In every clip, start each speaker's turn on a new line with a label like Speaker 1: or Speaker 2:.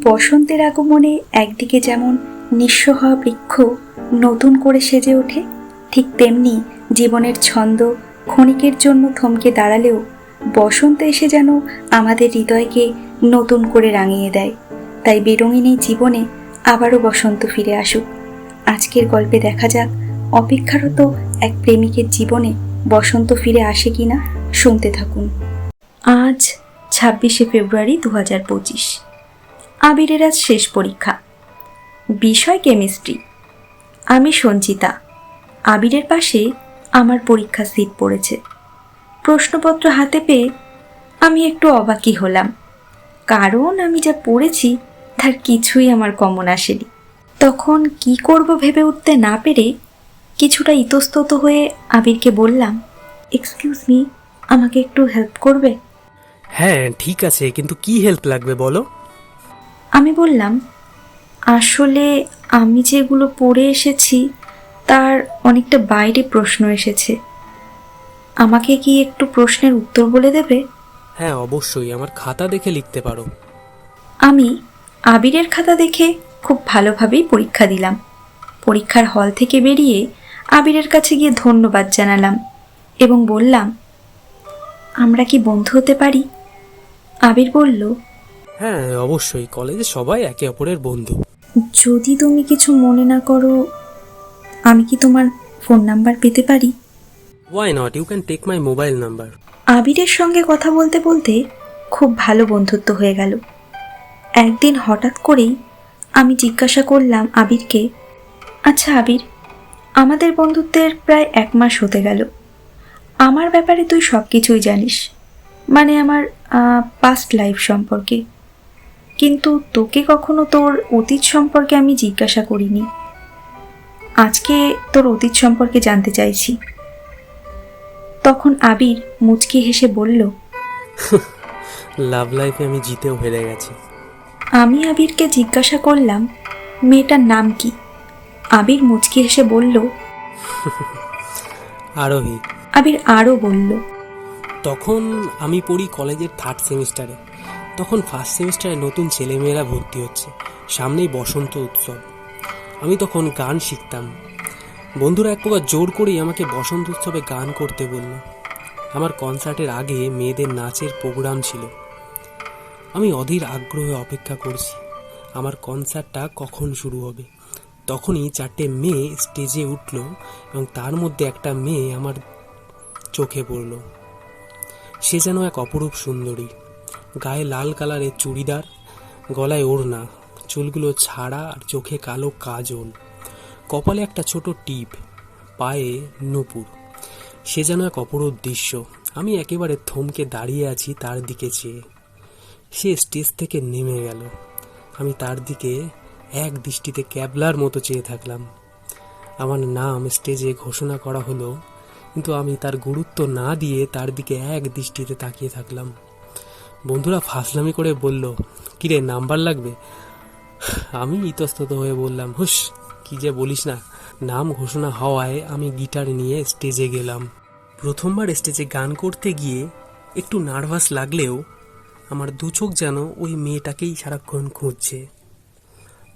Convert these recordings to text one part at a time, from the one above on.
Speaker 1: বসন্তের আগমনে একদিকে যেমন নিঃস্ব হওয়া বৃক্ষ নতুন করে সেজে ওঠে, ঠিক তেমনি জীবনের ছন্দ ক্ষণিকের জন্য থমকে দাঁড়ালেও বসন্ত এসে যেন আমাদের হৃদয়কে নতুন করে রাঙিয়ে দেয়। তাই বেরঙিন এই জীবনে আবারও বসন্ত ফিরে আসুক। আজকের গল্পে দেখা যাক অপেক্ষারত এক প্রেমিকের জীবনে বসন্ত ফিরে আসে কিনা। শুনতে থাকুন। আজ 26শে ফেব্রুয়ারি 2025। আবিরের আজ শেষ পরীক্ষা, বিষয় কেমিস্ট্রি। আমি সঞ্চিতা। আবিরের পাশে আমার পরীক্ষা সিট পড়েছে। প্রশ্নপত্র হাতে পেয়ে আমি একটু অবাকই হলাম, কারণ আমি যা পড়েছি তার কিছুই আমার কমন আসেনি। তখন কি করব ভেবে উঠতে না পেরে কিছুটা ইতস্তত হয়ে আবিরকে বললাম, এক্সকিউজ মি, আমাকে একটু হেল্প করবে?
Speaker 2: হ্যাঁ ঠিক আছে, কিন্তু কি হেল্প লাগবে বলো।
Speaker 1: আমি বললাম, আসলে আমি যেগুলো পড়ে এসেছি তার অনেকটা বাইরে প্রশ্ন এসেছে। আমাকে কি একটু প্রশ্নের উত্তর বলে দেবে?
Speaker 2: হ্যাঁ অবশ্যই, আমার খাতা দেখে লিখতে পারো।
Speaker 1: আমি আবিরের খাতা দেখে খুব ভালোভাবেই পরীক্ষা দিলাম। পরীক্ষার হল থেকে বেরিয়ে আবিরের কাছে গিয়ে ধন্যবাদ জানালাম এবং বললাম, আমরা কি বন্ধু হতে পারি? আবির বলল,
Speaker 2: হ্যাঁ অবশ্যই, কলেজে সবাই একে অপরের বন্ধু।
Speaker 1: যদি তুমি কিছু মনে না করো, আমি কি তোমার ফোন নাম্বার পেতে পারি?
Speaker 2: Why not, you can take my mobile number.
Speaker 1: আবিরের সঙ্গে কথা বলতে বলতে খুব ভালো বন্ধুত্ব হয়ে গেল। একদিন হঠাৎ করেই আমি জিজ্ঞাসা করলাম আবিরকে, আচ্ছা আবির, আমাদের বন্ধুত্বের প্রায় 1 মাস হতে গেল। আমার ব্যাপারে তুই সব কিছুই জানিস, মানে আমার পাস্ট লাইফ সম্পর্কে, কিন্তু তোকে কখনো তোর অতীত সম্পর্কে আমি জিজ্ঞাসা করিনি। আজকে তোর অতীত সম্পর্কে জানতে চাইছি। তখন আবির মুচকি হেসে বলল,
Speaker 2: লাভ লাইফে আমি জিতেও হেরে গেছি।
Speaker 1: আমি আবিরকে জিজ্ঞাসা করলাম, মেয়েটার নাম কি? আবির মুচকি হেসে বলল,
Speaker 2: আরোহী।
Speaker 1: আবির আরও বলল,
Speaker 2: তখন আমি পড়ি কলেজের 3rd সেমিস্টারে। তখন 1st সেমিস্টারে নতুন ছেলেমেয়েরা ভর্তি হচ্ছে, সামনেই বসন্ত উৎসব। আমি তখন গান শিখতাম। বন্ধুরা এক প্রকার জোর করেই আমাকে বসন্ত উৎসবে গান করতে বলল। আমার কনসার্টের আগে মেয়েদের নাচের প্রোগ্রাম ছিল। আমি অধীর আগ্রহে অপেক্ষা করছি আমার কনসার্টটা কখন শুরু হবে। তখনই 4টে মেয়ে স্টেজে উঠল এবং তার মধ্যে একটা মেয়ে আমার চোখে পড়ল। সে যেন এক অপরূপ সুন্দরী। গায়ে লাল কালারের চুড়িদার, গলায় ওড়না, চুলগুলো ছাড়া আর চোখে কালো কাজল, কপালে একটা ছোট টিপ, পায়ে নূপুর। সে যেন এক অপরূপ দৃশ্য। আমি একেবারে থমকে দাঁড়িয়ে আছি তার দিকে চেয়ে। সে স্টেজ থেকে নেমে গেল। আমি তার দিকে এক দৃষ্টিতে ক্যাবলার মতো চেয়ে থাকলাম। আমার নাম স্টেজে ঘোষণা করা হলো, কিন্তু আমি তার গুরুত্ব না দিয়ে তার দিকে এক দৃষ্টিতে তাকিয়ে থাকলাম। বন্ধুরা ফাজলামি করে বলল, কিরে নাম্বার লাগবে? আমি ইতস্তত হয়ে বললাম, হুস, কি যে বলিস না। নাম ঘোষণা হওয়ায় আমি গিটার নিয়ে স্টেজে গেলাম। প্রথমবার স্টেজে গান করতে গিয়ে একটু নার্ভাস লাগলেও আমার দু চোখ যেন ওই মেয়েটাকেই সারাক্ষণ খুঁজছে।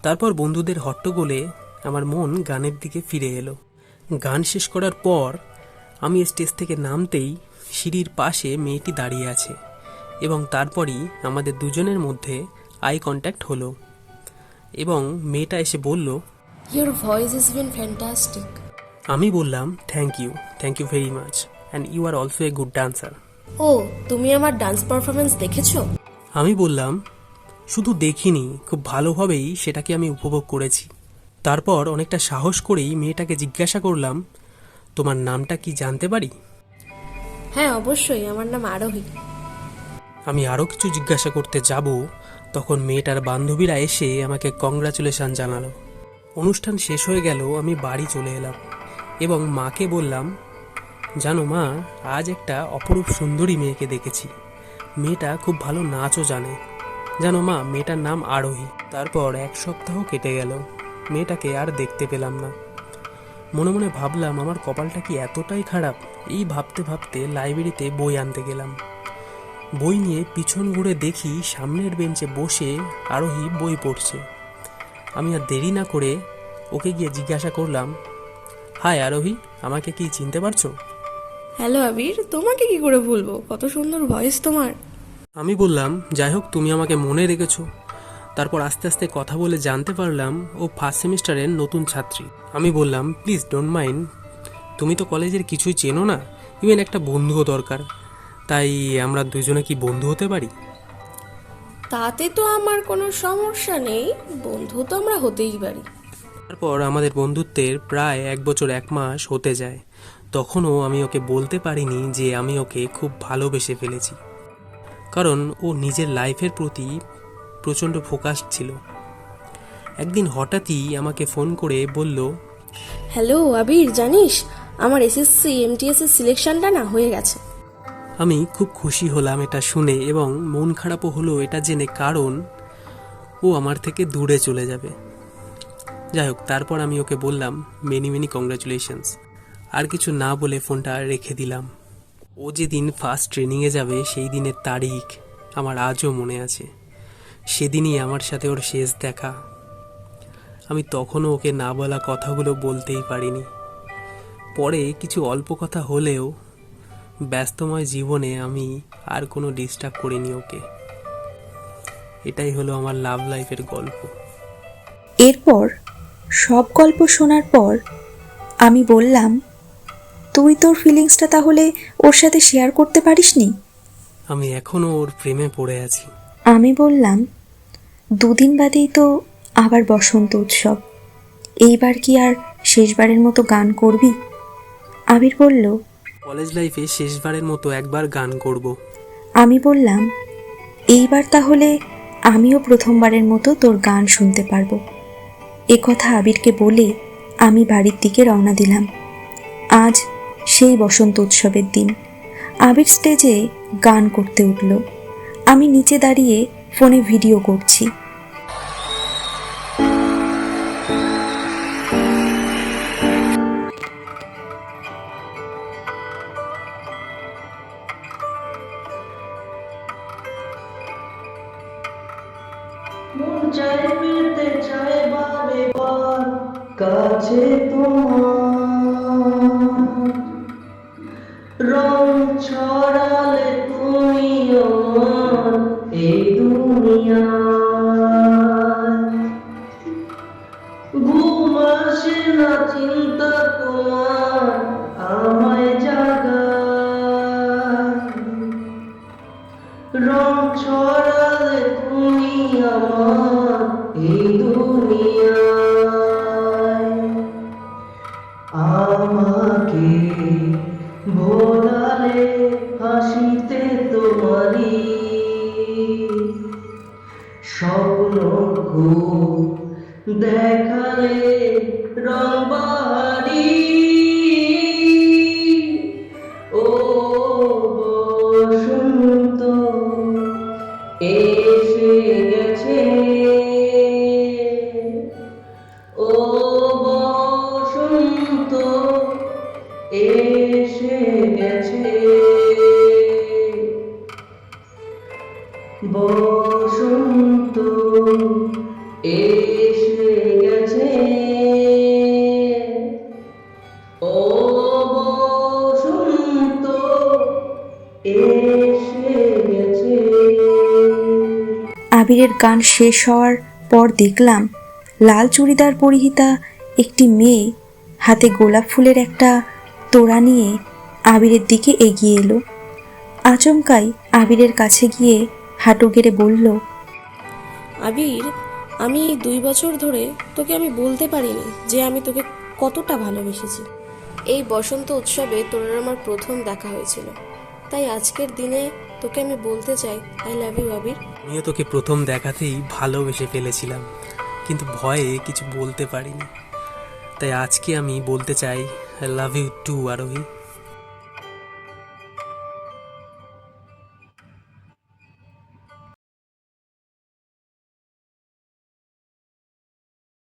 Speaker 2: তারপর বন্ধুদের হট্টগোলে আমার মন গানের দিকে ফিরে এলো। গান শেষ করার পর আমি স্টেজ থেকে নামতেই সিঁড়ির পাশে মেয়েটি দাঁড়িয়ে আছে এবং তারপরই আমাদের দুজনের মধ্যে আই কন্ট্যাক্ট হলো এবং মেয়েটা এসে বলল,
Speaker 3: Your voice has been fantastic.
Speaker 2: আমি বললাম, thank you very much, and you are also a good dancer.
Speaker 3: ও, তুমি আমার ডান্স পারফরমেন্স দেখেছো?
Speaker 2: আমি বললাম, শুধু দেখিনি, খুব ভালোভাবেই সেটাকে আমি উপভোগ করেছি। তারপর অনেকটা সাহস করেই মেয়েটাকে জিজ্ঞাসা করলাম, তোমার নামটা কি জানতে পারি?
Speaker 3: হ্যাঁ অবশ্যই, আমার নাম আরোহী।
Speaker 2: আমি আরও কিছু জিজ্ঞাসা করতে যাব, তখন মেয়েটার বান্ধবীরা এসে আমাকে কংগ্রাচুলেশন জানালো। অনুষ্ঠান শেষ হয়ে গেল, আমি বাড়ি চলে এলাম এবং মাকে বললাম, জানো মা, আজ একটা অপরূপ সুন্দরী মেয়েকে দেখেছি। মেয়েটা খুব ভালো নাচও জানে। জানো মা, মেয়েটার নাম আরোহী। তারপর 1 সপ্তাহ কেটে গেল, মেয়েটাকে আর দেখতে পেলাম না। মনে মনে ভাবলাম, আমার কপালটা কি এতটাই খারাপ? এই ভাবতে ভাবতে লাইব্রেরিতে বই আনতে গেলাম। বই নিয়ে পিছন ঘুরে দেখি সামনের বেঞ্চে বসে আরোহী বই পড়ছে। আমি আর দেরি না করে ওকে গিয়ে জিজ্ঞাসা করলাম, হাই আরোহী, আমাকে কি চিনতে পারছো?
Speaker 3: হ্যালো আবির, তোমাকে কি করে ভুলবো, কত সুন্দর ভয়েস তোমার।
Speaker 2: আমি বললাম, যাই হোক তুমি আমাকে মনে রেখেছো। তারপর আস্তে আস্তে কথা বলে জানতে পারলাম ও ফার্স্ট সেমিস্টারের নতুন ছাত্রী। আমি বললাম, প্লিজ ডোন্ট মাইন্ড, তুমি তো কলেজের কিছুই চেনো না, ইভেন একটা বন্ধুও দরকার, তাই আমরা দুজনে কি বন্ধু হতে পারি?
Speaker 3: তাতে তো আমার কোনো সমস্যা নেই, বন্ধু তো আমরা হতেই পারি।
Speaker 2: তারপর আমাদের বন্ধুত্বের প্রায় 1 বছর 1 মাস হতে যায়। তখনও আমি ওকে বলতে পারিনি যে আমি ওকে খুব ভালোবেসে ফেলেছি, কারণ ও নিজের লাইফের প্রতি প্রচণ্ড ফোকাস ছিল। একদিন হঠাৎই আমাকে ফোন করে বলল,
Speaker 3: হ্যালো আবির, জানিস আমার এসএসসি এমটিএস এর সিলেকশনটা না হয়ে গেছে।
Speaker 2: আমি খুব খুশি হলাম এটা শুনে, এবং মন খারাপও হলো এটা জেনে, কারণ ও আমার থেকে দূরে চলে যাবে। যাই হোক, তারপর আমি ওকে বললাম মেনি মেনি কংগ্রাচুলেশনস। আর কিছু না বলে ফোনটা রেখে দিলাম। ও যেদিন ফার্স্ট ট্রেনিংয়ে যাবে সেই দিনের তারিখ আমার আজও মনে আছে। সেদিনই আমার সাথে ওর শেষ দেখা। আমি তখনও ওকে না বলা কথাগুলো বলতেই পারিনি। পরে কিছু অল্প কথা হলেও ব্যস্তময় জীবনে আমি আর কোনো ডিস্টার্ব করিনি ওকে। এটাই হলো আমার লাভ লাইফের গল্প।
Speaker 1: এরপর সব গল্প শোনার পর আমি বললাম, তুই তোর ফিলিংসটা তাহলে ওর সাথে শেয়ার করতে পারিসনি?
Speaker 2: আমি এখনও ওর প্রেমে পড়ে আছি।
Speaker 1: আমি বললাম, 2 দিন বাদেই তো আবার বসন্ত উৎসব, এইবার কি আর শেষবারের মতো গান করবি? আবির বলল,
Speaker 2: কলেজ লাইফে শেষবারের মতো একবার গান করব।
Speaker 1: আমি বললাম, এইবার তাহলে আমিও প্রথমবারের মতো তোর গান শুনতে পারবো। এ কথা আবিরকে বলে আমি বাড়ির দিকে রওনা দিলাম। আজ সেই বসন্ত উৎসবের দিন। আবির স্টেজে গান করতে উঠল। আমি নিচে দাঁড়িয়ে ফোনে ভিডিও করছি।
Speaker 4: মন চাই পেতে চাই বারে বার কাছে তোমার রং ছড়ালে তুমি আমার এই দুনিয়ায় ঘুম আসে না চিন্তা তোমার আমায় জাগায় রং ছড়ালে তুমি আমার এই দুনিয়ায় আমাকে ভোলালে হাসিতে তোমারি স্বপ্ন খুব দেখালে রং বাহারি ও বসন্ত এসে গেছে ও বসন্ত এসে গেছে বসন্ত এসে গেছে ও বসন্ত এসে গেছে।
Speaker 1: আবিরের গান শেষ হওয়ার পর দেখলাম লাল চুড়িদার পরিহিতা একটি মেয়ে হাতে গোলাপ ফুলের একটা তোড়া নিয়ে আবিরের দিকে এগিয়ে এলো। আচমকাই আবিরের কাছে গিয়ে হাঁটু গেড়ে বলল,
Speaker 3: আবির, আমি এই 2 বছর ধরে তোকে আমি বলতে পারিনি যে আমি তোকে কতটা ভালোবেসেছি। এই বসন্ত উৎসবে তোর আর আমার প্রথম দেখা হয়েছিল, তাই আজকের দিনে তোকে আমি বলতে চাই আই লাভ ইউ আবির।
Speaker 2: আমিও তোকে প্রথম দেখাতেই ভালোবেসে ফেলেছিলাম, কিন্তু ভয়ে কিছু বলতে পারিনি। তাই আজকে আমি বলতে চাই আই লাভ ইউ টু আরোহী।